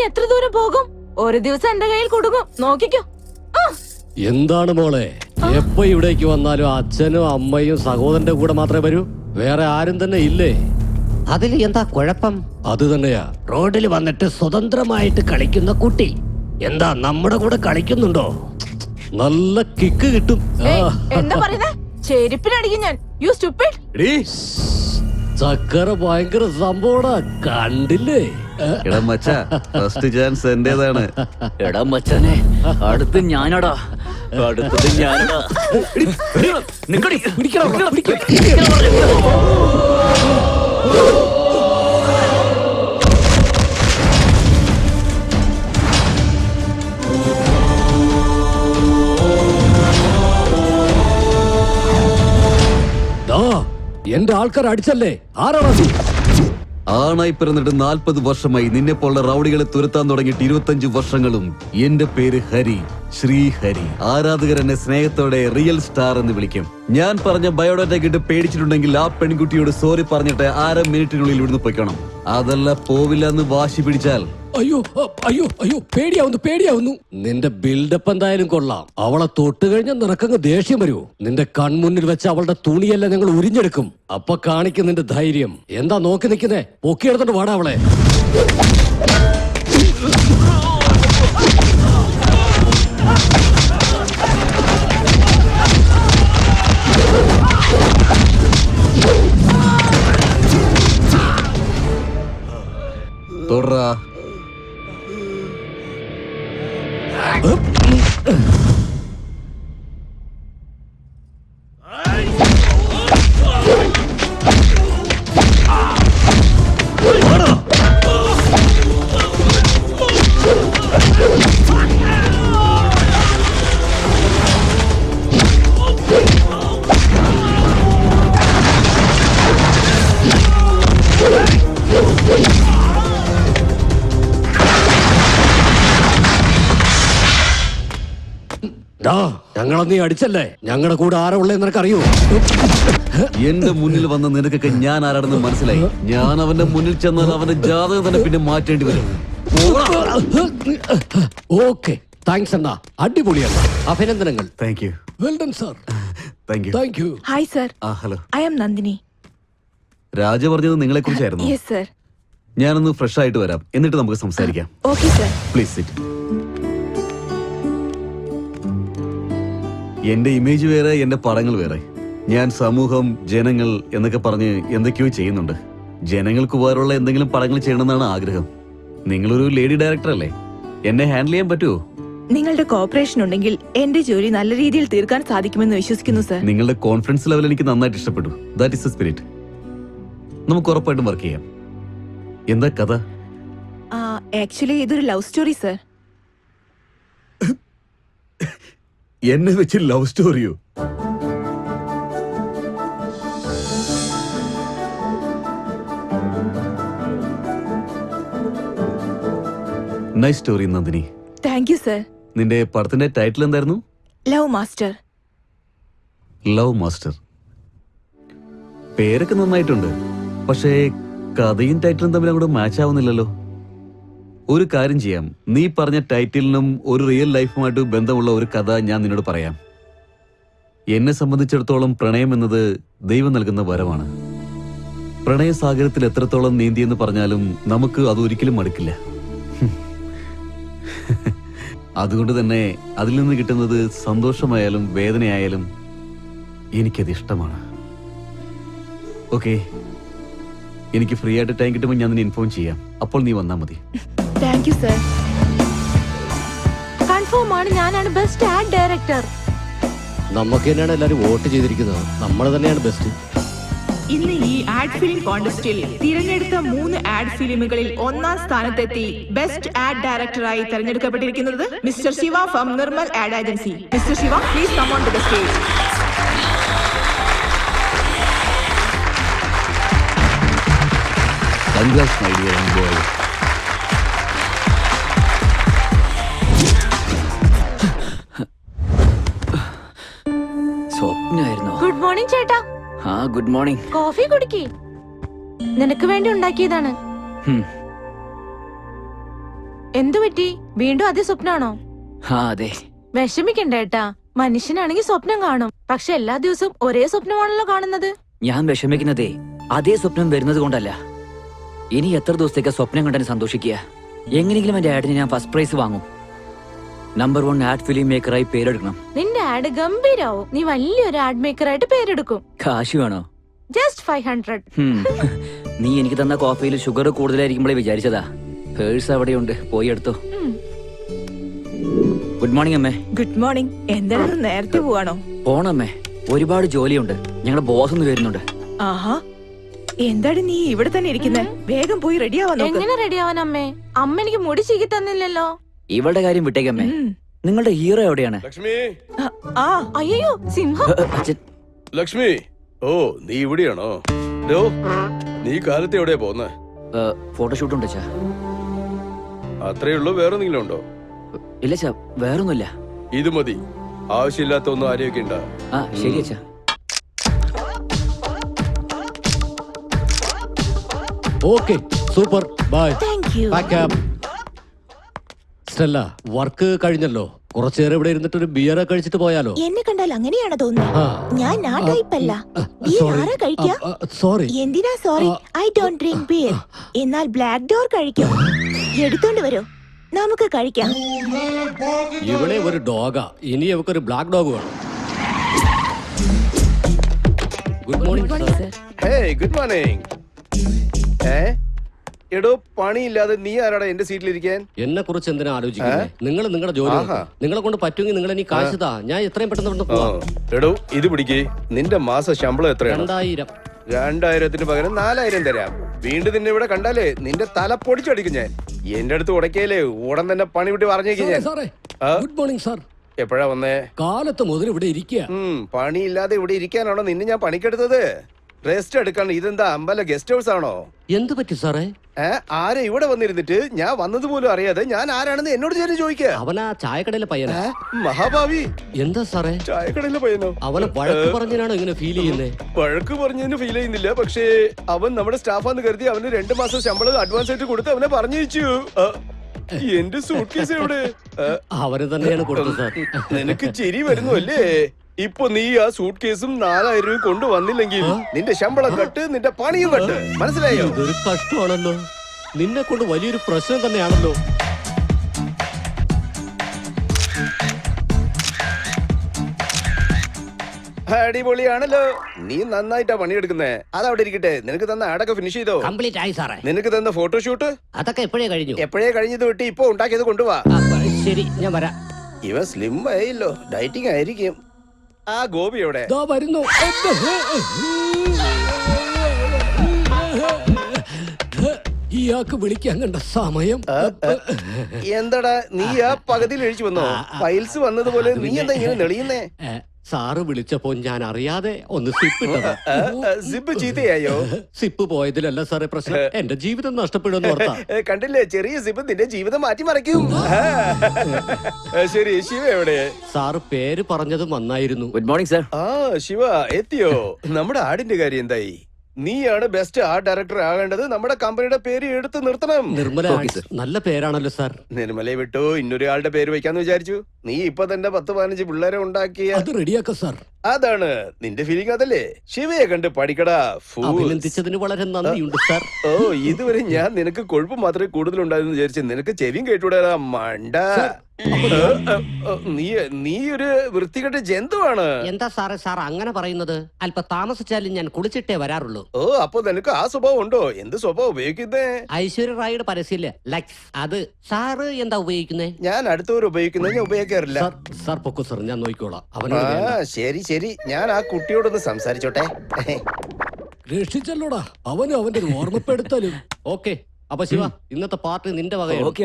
എത്ര ദൂരം പോകും? ഒരു ദിവസം എന്റെ കയ്യിൽ കൊടുക്കും, നോക്കിക്കോ. എന്താണ് മോളെ, എപ്പോ ഇവിടേക്ക് വന്നാലും അച്ഛനും അമ്മയും സഹോദരന്റെ കൂടെ മാത്രമേ വരൂ? വേറെ ആരും തന്നെ ഇല്ലേ? അതിൽ എന്താ കുഴപ്പം? അത് തന്നെയാ, റോഡിൽ വന്നിട്ട് സ്വതന്ത്രമായിട്ട് കളിക്കുന്ന കുട്ടി എന്താ നമ്മുടെ കൂടെ കളിക്കുന്നുണ്ടോ? നല്ല കിക്ക് കിട്ടും. എന്താ പറയുന്നേ? ചെരുപ്പിനടിക്കും ഞാൻ. U stupid. ചക്കര ഭയങ്കര സംഭവടാ, കണ്ടില്ലേ? എടാ മച്ചാ, ഫസ്റ്റ് ചാൻസ് എന്റേതാണ്. എടാ മച്ചാനെ, അടുത്ത് ഞാനടാ, അടുത്തത് ഞാനടാ. നിക്കടി, എന്റെ ആൾക്കാർ അടിച്ചല്ലേ? ആരാണോ നീ? ആണായി പിറന്നിട്ട് 40 വർഷമായി. നിന്നെ പോലുള്ള റൗഡികളെ തുരത്താൻ തുടങ്ങിയിട്ട് 25 വർഷങ്ങളും. എന്റെ പേര് ഹരി, ശ്രീഹരി. ആരാധകർ എന്നെ സ്നേഹത്തോടെ റിയൽ സ്റ്റാർ എന്ന് വിളിക്കും. ഞാൻ പറഞ്ഞ ബയോഡാറ്റ കിട്ട് പേടിച്ചിട്ടുണ്ടെങ്കിൽ ആ പെൺകുട്ടിയോട് സോറി പറഞ്ഞിട്ട് 1/2 മിനിറ്റിനുള്ളിൽ ഇവിടുന്ന് പൊയ്ക്കണം. അതല്ല പോവില്ല എന്ന് വാശി പിടിച്ചാൽ അയ്യോ അയ്യോ അയ്യോ, പേടിയാവുന്നു. നിന്റെ ബിൽഡപ്പ് എന്തായാലും കൊള്ളാം. അവളെ തൊട്ട് കഴിഞ്ഞാൽ നിനക്കങ്ങ് ദേഷ്യം വരുമോ? നിന്റെ കൺമുന്നിൽ വെച്ച് അവളുടെ തുണിയെല്ലാം ഞങ്ങൾ ഉരിഞ്ഞെടുക്കും. അപ്പൊ കാണിക്കും നിന്റെ ധൈര്യം. എന്താ നോക്കി നിൽക്കുന്നേ? പൊക്കിയെടുത്തോണ്ട് വാടാ അവളെ. തൊടറാ. ഞങ്ങളെ നീ അടിച്ചല്ലേ? ഞങ്ങളുടെ കൂടെ ആരാ ഉള്ളതെന്ന് നിനക്കറിയോ? എന്റെ മുന്നിൽ വന്ന നിനക്കൊക്കെ ഞാൻ ആരാണെന്ന് മനസ്സിലായി. ഞാൻ അവന്റെ മുന്നിൽ ചെന്നാൽ അവന്റെ ജാതകം തന്നെ പിന്നെ മാറ്റേണ്ടി വരും. ഓക്കെ, താങ്ക്സ് അണ്ണാ, അടിപൊളിയാണ്. അഭിനന്ദനങ്ങൾ. Thank you. Well done sir. Thank you. Hi sir. Hello. I am Nandini. Raja പറഞ്ഞത് നിങ്ങളെ കുറിച്ചായിരുന്നു. Yes sir. ഞാനൊന്ന് ഫ്രഷ് ആയിട്ട് വരാം, എന്നിട്ട് നമുക്ക് സംസാരിക്കാം. Okay sir. Please sit. എന്റെ ഇമേജ് വേറെ, എന്റെ പടങ്ങൾ വേറെ. ഞാൻ സമൂഹം, ജനങ്ങൾ എന്നൊക്കെ പറഞ്ഞ് എന്തൊക്കെയോ ചെയ്യുന്നുണ്ട്. ജനങ്ങൾക്ക് ഉപകാരമുള്ള എന്തെങ്കിലും പടങ്ങൾ ചെയ്യണമെന്നാണ് ആഗ്രഹം. നിങ്ങളൊരു ലേഡി ഡയറക്ടർ അല്ലേ, എന്നെ ഹാൻഡിൽ ചെയ്യാൻ പറ്റുമോ? നിങ്ങളുടെ കോപ്പറേഷൻ ഉണ്ടെങ്കിൽ എന്റെ ജോലി നല്ല രീതിയിൽ തീർക്കാൻ സാധിക്കുമെന്ന് വിശ്വസിക്കുന്നു സർ. നിങ്ങളുടെ കോൺഫിഡൻസ് ലെവൽ എനിക്ക് നന്നായിട്ട് ഇഷ്ടപ്പെട്ടു. That is the spirit. നമുക്ക് ഉറപ്പായിട്ടും വർക്ക് ചെയ്യാം. എന്താ കഥ? ആക്ച്വലി ഇതൊരു ലവ് സ്റ്റോറി സർ. എന്നെ വെച്ച് ലവ് സ്റ്റോറിയോ? Nice story Nandini. Thank you sir. നിന്റെ പടത്തിന്റെ ടൈറ്റിൽ എന്തായിരുന്നു? Love master. Love master. പേരൊക്കെ നന്നായിട്ടുണ്ട്, പക്ഷേ കഥയും ടൈറ്റിലും തമ്മിൽ അങ്ങോട്ട് മാച്ച് ആവുന്നില്ലല്ലോ. ഒരു കാര്യം ചെയ്യാം, നീ പറഞ്ഞ ടൈറ്റിലിനും ഒരു റിയൽ ലൈഫുമായിട്ട് ബന്ധമുള്ള ഒരു കഥ ഞാൻ നിന്നോട് പറയാം. എന്നെ സംബന്ധിച്ചിടത്തോളം പ്രണയം എന്നത് ദൈവം നൽകുന്ന വരമാണ്. പ്രണയസാഗരത്തിൽ എത്രത്തോളം നീന്തിയെന്ന് പറഞ്ഞാലും നമുക്ക് അത് ഒരിക്കലും മടുക്കില്ല. അതുകൊണ്ട് തന്നെ അതിൽ നിന്ന് കിട്ടുന്നത് സന്തോഷമായാലും വേദനയായാലും എനിക്കത് ഇഷ്ടമാണ്. ഓക്കെ, എനിക്ക് ഫ്രീ ആയിട്ട് ടൈം കിട്ടുമ്പോൾ ഞാൻ നിന്നെ ഇൻഫോം ചെയ്യാം. അപ്പോൾ നീ വന്നാൽ മതി. Thank you sir. കൺഫേം ആണ്, ഞാനാണ് ബെസ്റ്റ് ആഡ് ഡയറക്ടർ. നമുക്ക് തന്നെയാണ് എല്ലാരും വോട്ട് ചെയ്തിരിക്കുന്നത്. നമ്മൾ തന്നെയാണ് ബെസ്റ്റ്. ഇന്ന് ഈ ആഡ് ഫിലിം കോൺടെസ്റ്റിൽ തിരഞ്ഞെടുത്ത 3 ആഡ് ഫിലിമുകളിൽ 1ാം സ്ഥാനത്തെത്തി ബെസ്റ്റ് ആഡ് ഡയറക്ടറായി തെരഞ്ഞെടുക്കപ്പെട്ടിരിക്കുന്നത് mister Shiva from Nirmal ad agency. Mister Shiva, please come on to the stage. Congrats, my dear young boy. സ്വപ്നായിരുന്നോ? ഗുഡ് മോർണിംഗ് ചേട്ടാ. Good morning. കോഫി കുടിക്കേ, നിനക്ക് വേണ്ടി ഉണ്ടാക്കിയതാണ്. എന്തു പറ്റി? വീണ്ടും അതേ സ്വപ്നാണോ? ആ അതെ. വിഷമിക്കണ്ട ഏട്ടാ, മനുഷ്യനാണെങ്കിൽ സ്വപ്നം കാണും. പക്ഷെ എല്ലാ ദിവസവും ഒരേ സ്വപ്നമാണല്ലോ കാണുന്നത്. ഞാൻ വിഷമിക്കുന്നതേ അതേ സ്വപ്നം വരുന്നത് കൊണ്ടല്ല. ഇനി എത്ര ദിവസത്തേക്ക് സ്വപ്നം കണ്ടെന്ന് സന്തോഷിക്കുക. എങ്ങനെയെങ്കിലും എന്റെ ആഡിന് ഞാൻ ഫസ്റ്റ് പ്രൈസ് വാങ്ങും. നമ്പർ 1 ആഡ് ഫിലിം മേക്കറായി പേരെടുക്കണം. നിന്റെ ആഡ് ഗംഭീരാവും. നീ വലിയൊരു ആഡ് മേക്കർ ആയിട്ട് പേരെടുക്കും. കാശ് വേണോ? ജസ്റ്റ് 500. നീ എനിക്ക് തന്ന കോഫിയിൽ ഷുഗർ കൂടുതലായിരിക്കുമ്പോഴേ വിചാരിച്ചതാ. പേഴ്സ് അവിടെയുണ്ട്, പോയി എടുത്തോ. ഗുഡ് മോർണിംഗ് അമ്മേ. Good morning. എന്താണ് നേരത്തെ പോവാണോ? പോണമ്മേ, ഒരുപാട് ജോലിയുണ്ട്. ഞങ്ങളുടെ ബോസ് ഒന്ന് വരുന്നുണ്ട്. ആഹാ, എന്താണ് നീ ഇവിടെ തന്നെ ഇരിക്കുന്നെ? വേഗം പോയി റെഡി ആവാൻ നോക്ക്. എങ്ങനെ റെഡിയാവാൻ അമ്മേ? അമ്മ എനിക്ക് മുടി ചീകി തന്നില്ലല്ലോ. ഇവളുടെ കാര്യം വിട്ടേക്കമ്മേ. നിങ്ങളുടെ ഹീറോ എവിടെയാണ്? ലക്ഷ്മി, ആ അയ്യോ, സിംഹം. അച്ഛൻ. ലക്ഷ്മി, ഓ നീ ഇവിടെയാണോ? ഡോ, നീ കാലത്ത് എവിടെയാ പോന്നെ? ഫോട്ടോഷൂട്ട് ഉണ്ട് അച്ഛാ. അത്രേ ഉള്ളൂ, വേറെ എന്തെങ്കിലും ഉണ്ടോ? ഇല്ല അച്ഛാ, വേറൊന്നുമില്ല. ഇത് മതി, ആവശ്യമില്ലാത്ത ഒന്നും ആരെയൊക്കെ ഉണ്ടാ. ആ ശരി അച്ഛാ. Okay, super, bye. Thank you. Stella, work കഴിഞ്ഞല്ലോ. കുറച്ചേരം ഇവിടെ ഇരുന്നിട്ട് ഒരു ബിയർ കഴിച്ചിട്ട് പോയാലോ? എന്നെ കണ്ടാൽ അങ്ങനെയാണ് തോന്നുന്നത്. ആ. ഞാൻ ആ ടൈപ്പല്ല. ബിയർ ആരാ കഴിക്കാ? സോറി. എന്തിനാ sorry? I don't drink beer. എന്നാൽ ബ്ലാക്ക് ഡോർ കഴിക്കും. എടുത്തോണ്ട് വരൂ, നമുക്ക് കഴിക്കാം. ഇവിടെ ഒരു ഡോഗാ, ഇനി അവക്കൊരു ബ്ലാക്ക് ഡോഗ് വേണം. Good morning sir. Hey, good morning. എടോ, പണിയില്ലാതെ നീ ആരാടാ എന്റെ സീറ്റിലിരിക്കാൻ? എന്നെ കുറിച്ച് എന്തിനാ ആലോചിക്കുന്നത്? നിങ്ങൾ നിങ്ങളുടെ ജോലി നോക്ക്. നിങ്ങളെ കൊണ്ട് പറ്റുമെങ്കിൽ നിങ്ങൾ എനിക്ക് കാശ് താ, ഞാൻ എത്രയും പെട്ടെന്ന് ഇവിടുന്ന് പോവാം. എടോ, ഇത് പിടിക്കേ. നിന്റെ മാസ ശമ്പളം എത്രയാണ്? 2000. 2000-ന് പകരം 4000 തരാം. വീണ്ടും നിന്നെ ഇവിടെ കണ്ടാലേ നിന്റെ തല പൊടിച്ചടിക്കും ഞാൻ. എന്റെ അടുത്ത് ഉടക്കേലേ ഉടൻ തന്നെ പണി വിട്ട് പറഞ്ഞേക്കും ഞാൻ. സാറേ, ഗുഡ് മോർണിംഗ് സാർ. എപ്പോഴാ വന്നേ? കാലത്ത് മുതൽ ഇവിടെ ഇരിക്കുക. പണിയില്ലാതെ ഇവിടെ ഇരിക്കാനാണോ നിന്നെ ഞാൻ പണിക്കെടുത്തത്? റെസ്റ്റ് എടുക്കാൻ. ഇതെന്താ അമ്പല ഗസ്റ്റ് ഹൗസ് ആണോ? എന്ത് പറ്റി സാറേ? ആരെ ഇവിടെ വന്നിരുന്നിട്ട് ഞാൻ വന്നത് പോലും അറിയാതെ ഞാൻ ആരാണെന്ന് എന്നോട് ഞാൻ ചോദിക്കുക. അവനാ ചായക്കടയിലെ പയ്യനാ. മഹാഭാവി. എന്താ സാറേ? ചായക്കടയിലെ പയ്യനോ? അവനെ വഴക്ക് പറഞ്ഞാണോ ഇങ്ങനെ ഫീൽ ചെയ്യുന്നേ? വഴക്ക് പറഞ്ഞതിന് ഫീൽ ചെയ്യുന്നില്ല. പക്ഷേ അവൻ നമ്മുടെ സ്റ്റാഫാന്ന് കരുതി അവന് 2 മാസം ശമ്പളം അഡ്വാൻസ് ആയിട്ട് കൊടുത്ത് അവനെ പറഞ്ഞയച്ചു. എന്റെ സൂട്ട് കേസ് എവിടെ? അവന് തന്നെയാണ് കൊടുത്തത് സാർ. നിനക്ക് ചിരി വരുന്നു അല്ലേ? ഇപ്പൊ നീ ആ സൂട്ട് കേസും 4000 രൂപ കൊണ്ടുവന്നില്ലെങ്കിൽ നിന്റെ ശമ്പളം കട്ട്, നിന്റെ പണിയും കട്ട്. മനസ്സിലായോ? ഇതൊരു കഷ്ടമാണല്ലോ. നിന്നെ കൊണ്ട് വലിയൊരു പ്രശ്നം തന്നെയാണല്ലോ. അടിപൊളിയാണല്ലോ. നീ നന്നായിട്ടാ പണിയെടുക്കുന്നേ. അതവിടെ ഇരിക്കട്ടെ. നിനക്ക് തന്ന ആടൊക്കെ ഫിനിഷ് ചെയ്തോ? കംപ്ലീറ്റ് ആയി സാറേ. നിനക്ക് തന്ന ഫോട്ടോഷൂട്ട് അതൊക്കെ എപ്പോഴേ കഴിഞ്ഞു. എപ്പോഴേ കഴിഞ്ഞത് വിട്ട് ഇപ്പൊ ഉണ്ടാക്കിയത് കൊണ്ടുപോവാ. ശരി, ഞാൻ വരാം. ഇവൻ സ്ലിം ആയില്ലോ, ഡയറ്റിംഗ് ആയിരിക്കും. ആ ഗോപി എവിടെ? ദാ വരുന്നു. ഇയാൾക്ക് വിളിക്കാൻ കണ്ട സമയം. എന്താടാ നീ ആ പകുതിയിൽ എഴിച്ചു വന്നോ? ഫൈൽസ് വന്നതുപോലെ നീ എന്താ ഇങ്ങനെ നെളിയുന്നേ? സാറ് വിളിച്ചപ്പോ ഞാൻ അറിയാതെ ഒന്ന് സിപ്പ് ഇട്ടതാ. സിപ്പ് ചീത്തയായോ? സിപ്പ് പോയതിലല്ല സാറേ പ്രശ്നം, എന്റെ ജീവിതം നഷ്ടപ്പെടുമെന്ന് ഓർത്താ. കണ്ടില്ലേ, ചെറിയ സിപ്പ് നിന്റെ ജീവിതം മാറ്റിമറിക്കും. ശരി, ശിവ എവിടെ? സാറ് പേര് പറഞ്ഞത് നന്നായിരുന്നു. Good morning sir. ആ ശിവ എത്തിയോ? നമ്മുടെ ആടിന്റെ കാര്യം എന്തായി? നീയാണ് ബെസ്റ്റ് ആർട്ട് ഡയറക്ടർ ആകേണ്ടത്. നമ്മുടെ കമ്പനിയുടെ പേര് എടുത്ത് നിർത്തണം. നിർമ്മല ആർട്സ്. നല്ല പേരാണല്ലോ സാർ. നിർമ്മലയെ വിട്ടു ഇന്നൊരാളുടെ പേര് വെക്കാന്ന് വിചാരിച്ചു. നീ ഇപ്പൊ തന്നെ 10-15 പിള്ളേരെ ഉണ്ടാക്കിയ. അത് റെഡിയാക്ക സാർ. അതാണ് നിന്റെ ഫീലിംഗ്, അതല്ലേ? ശിവയെ കണ്ട് പഠിക്കടാ. അഭിനന്ദിച്ചതിന് വളരെ നന്ദിയുണ്ട് സാർ. ഓ, ഇതുവരെ ഞാൻ നിനക്ക് കൊഴുപ്പ് മാത്രമേ കൂടുതലുണ്ടായിരുന്നു വിചാരിച്ചു. നിനക്ക് ചെവിയും കേട്ടൂടാ മണ്ട. നീ ഒരു വൃത്തികെട്ട ജന്തുവാണ്. എന്താ സാറേ സാർ അങ്ങനെ പറയുന്നത്? അല്പ താമസിച്ചാലും ഞാൻ കുളിച്ചിട്ടേ വരാറുള്ളൂ. ഓ, അപ്പൊ നിനക്ക് ആ സ്വഭാവം ഉണ്ടോ? എന്ത് സ്വഭാവം ഉപയോഗിക്കുന്നേ? ഐശ്വര്യ റായിയുടെ പരസ്യമില്ലേ, ലക്സ്, അത്. സാറ് എന്താ ഉപയോഗിക്കുന്നേ? ഞാൻ അടുത്തവർ ഉപയോഗിക്കുന്നത് ഞാൻ ഉപയോഗിക്കാറില്ല. സാർ പൊക്കോ സാർ, ഞാൻ നോക്കിക്കോളാം. അവനോട് ആ ശരി ശരി, ഞാൻ ആ കുട്ടിയോടൊന്ന് സംസാരിച്ചോട്ടെ. രക്ഷിച്ചല്ലോടാ, അവനും അവന്റെ ഓർമ്മപ്പെടുത്തലും. ഓക്കെ, അപ്പൊ ശിവ, ഇന്നത്തെ പാർട്ടി നിന്റെ വകയാണ്. ഓക്കെ